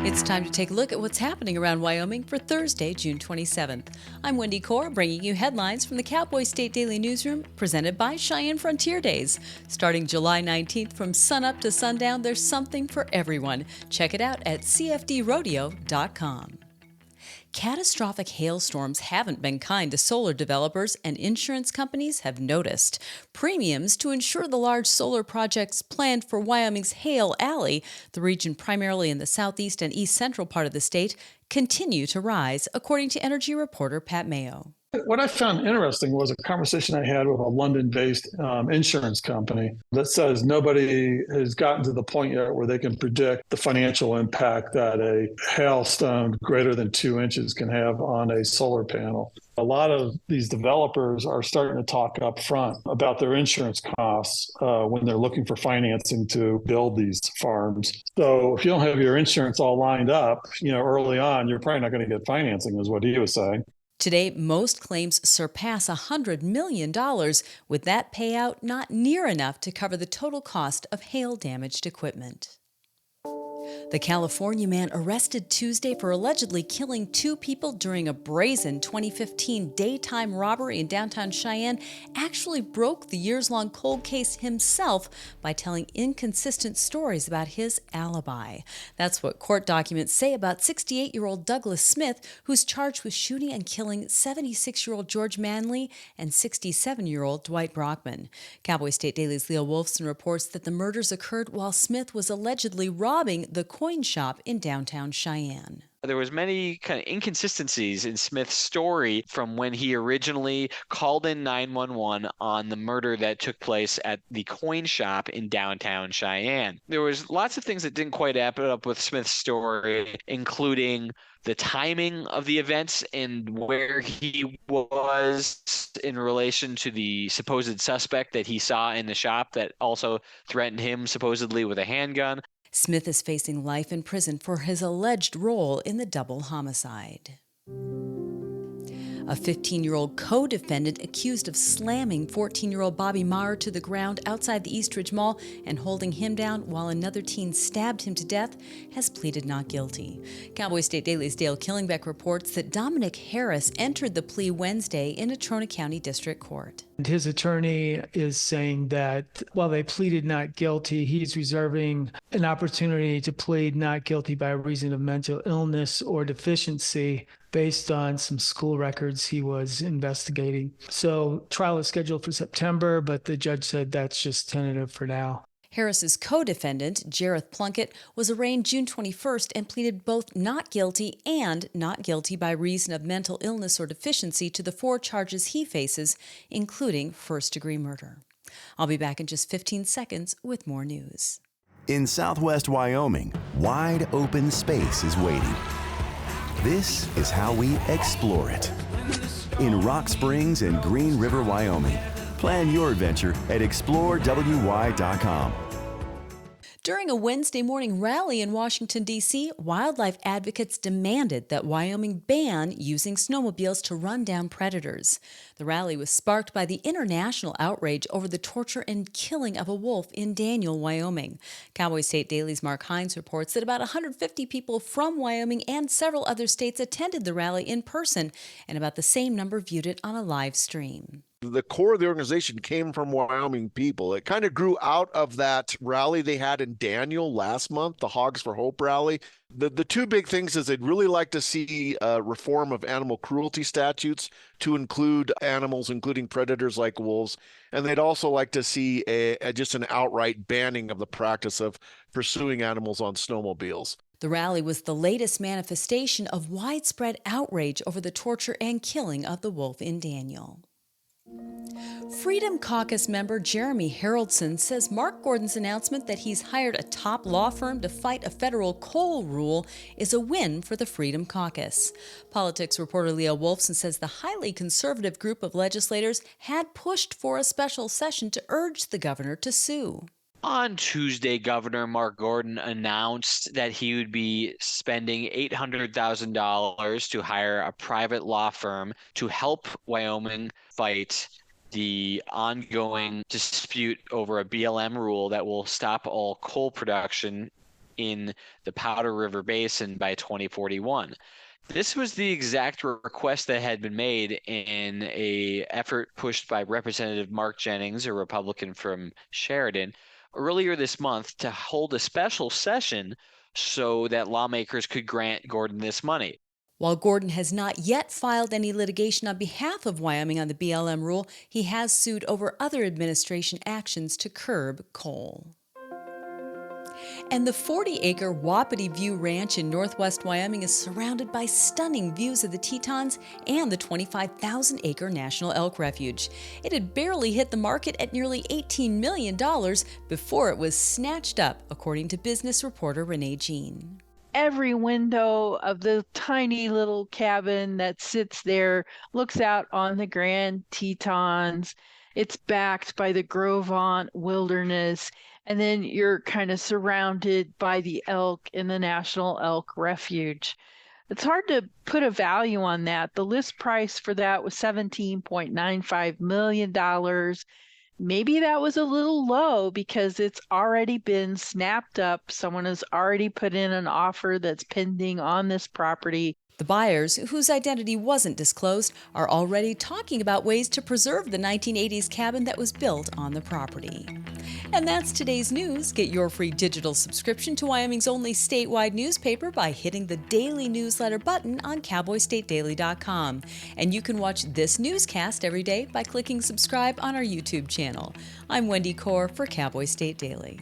It's time to take a look at what's happening around Wyoming for Thursday, June 27th. I'm Wendy Corr, bringing you headlines from the Cowboy State Daily newsroom, presented by Cheyenne Frontier Days. Starting July 19th from sunup to sundown, there's something for everyone. Check it out at cfdrodeo.com. Catastrophic hailstorms haven't been kind to solar developers, and insurance companies have noticed. Premiums to insure the large solar projects planned for Wyoming's Hale Alley, the region primarily in the southeast and east central part of the state, continue to rise, according to energy reporter Pat Mayo. What I found interesting was a conversation I had with a London-based insurance company that says nobody has gotten to the point yet where they can predict the financial impact that a hailstone greater than 2 inches can have on a solar panel. A lot of these developers are starting to talk up front about their insurance costs when they're looking for financing to build these farms. So if you don't have your insurance all lined up, early on, you're probably not going to get financing, is what he was saying. Today, most claims surpass $100 million, with that payout not near enough to cover the total cost of hail-damaged equipment. The California man arrested Tuesday for allegedly killing 2 people during a brazen 2015 daytime robbery in downtown Cheyenne actually broke the years-long cold case himself by telling inconsistent stories about his alibi. That's what court documents say about 68-year-old Douglas Smith, who's charged with shooting and killing 76-year-old George Manley and 67-year-old Dwight Brockman. Cowboy State Daily's Leo Wolfson reports that the murders occurred while Smith was allegedly robbing the coin shop in downtown Cheyenne. There was many kind of inconsistencies in Smith's story from when he originally called in 911 on the murder that took place at the coin shop in downtown Cheyenne. There was lots of things that didn't quite add up with Smith's story, including the timing of the events and where he was in relation to the supposed suspect that he saw in the shop that also threatened him supposedly with a handgun. Smith is facing life in prison for his alleged role in the double homicide. A 15-year-old co-defendant accused of slamming 14-year-old Bobby Maher to the ground outside the Eastridge Mall and holding him down while another teen stabbed him to death has pleaded not guilty. Cowboy State Daily's Dale Killingbeck reports that Dominic Harris entered the plea Wednesday in Natrona County District Court. His attorney is saying that while they pleaded not guilty, he's reserving an opportunity to plead not guilty by reason of mental illness or deficiency based on some school records he was investigating. So trial is scheduled for September, but the judge said that's just tentative for now. Harris's co-defendant, Jareth Plunkett, was arraigned June 21st and pleaded both not guilty and not guilty by reason of mental illness or deficiency to the 4 charges he faces, including first-degree murder. I'll be back in just 15 seconds with more news. In southwest Wyoming, wide open space is waiting. This is how we explore it. In Rock Springs and Green River, Wyoming. Plan your adventure at explorewy.com. During a Wednesday morning rally in Washington, D.C., wildlife advocates demanded that Wyoming ban using snowmobiles to run down predators. The rally was sparked by the international outrage over the torture and killing of a wolf in Daniel, Wyoming. Cowboy State Daily's Mark Hines reports that about 150 people from Wyoming and several other states attended the rally in person, and about the same number viewed it on a live stream. The core of the organization came from Wyoming people. It kind of grew out of that rally they had in Daniel last month, the Hogs for Hope rally. The 2 big things is they'd really like to see a reform of animal cruelty statutes to include animals, including predators like wolves. And they'd also like to see just an outright banning of the practice of pursuing animals on snowmobiles. The rally was the latest manifestation of widespread outrage over the torture and killing of the wolf in Daniel. Freedom Caucus member Jeremy Haroldson says Mark Gordon's announcement that he's hired a top law firm to fight a federal coal rule is a win for the Freedom Caucus. Politics reporter Leo Wolfson says the highly conservative group of legislators had pushed for a special session to urge the governor to sue. On Tuesday, Governor Mark Gordon announced that he would be spending $800,000 to hire a private law firm to help Wyoming fight the ongoing dispute over a BLM rule that will stop all coal production in the Powder River Basin by 2041. This was the exact request that had been made in a effort pushed by Representative Mark Jennings, a Republican from Sheridan, earlier this month to hold a special session so that lawmakers could grant Gordon this money. While Gordon has not yet filed any litigation on behalf of Wyoming on the BLM rule, he has sued over other administration actions to curb coal. And the 40-acre Wapiti View Ranch in northwest Wyoming is surrounded by stunning views of the Tetons and the 25,000-acre National Elk Refuge. It had barely hit the market at nearly $18 million before it was snatched up, according to business reporter Renee Jean. Every window of the tiny little cabin that sits there looks out on the Grand Tetons. It's backed by the Grovant Wilderness, and then you're kind of surrounded by the elk in the National Elk Refuge. It's hard to put a value on that. The list price for that was $17.95 million. Maybe that was a little low because it's already been snapped up. Someone has already put in an offer that's pending on this property. The buyers, whose identity wasn't disclosed, are already talking about ways to preserve the 1980s cabin that was built on the property. And that's today's news. Get your free digital subscription to Wyoming's only statewide newspaper by hitting the daily newsletter button on cowboystatedaily.com. And you can watch this newscast every day by clicking subscribe on our YouTube channel. I'm Wendy Corr for Cowboy State Daily.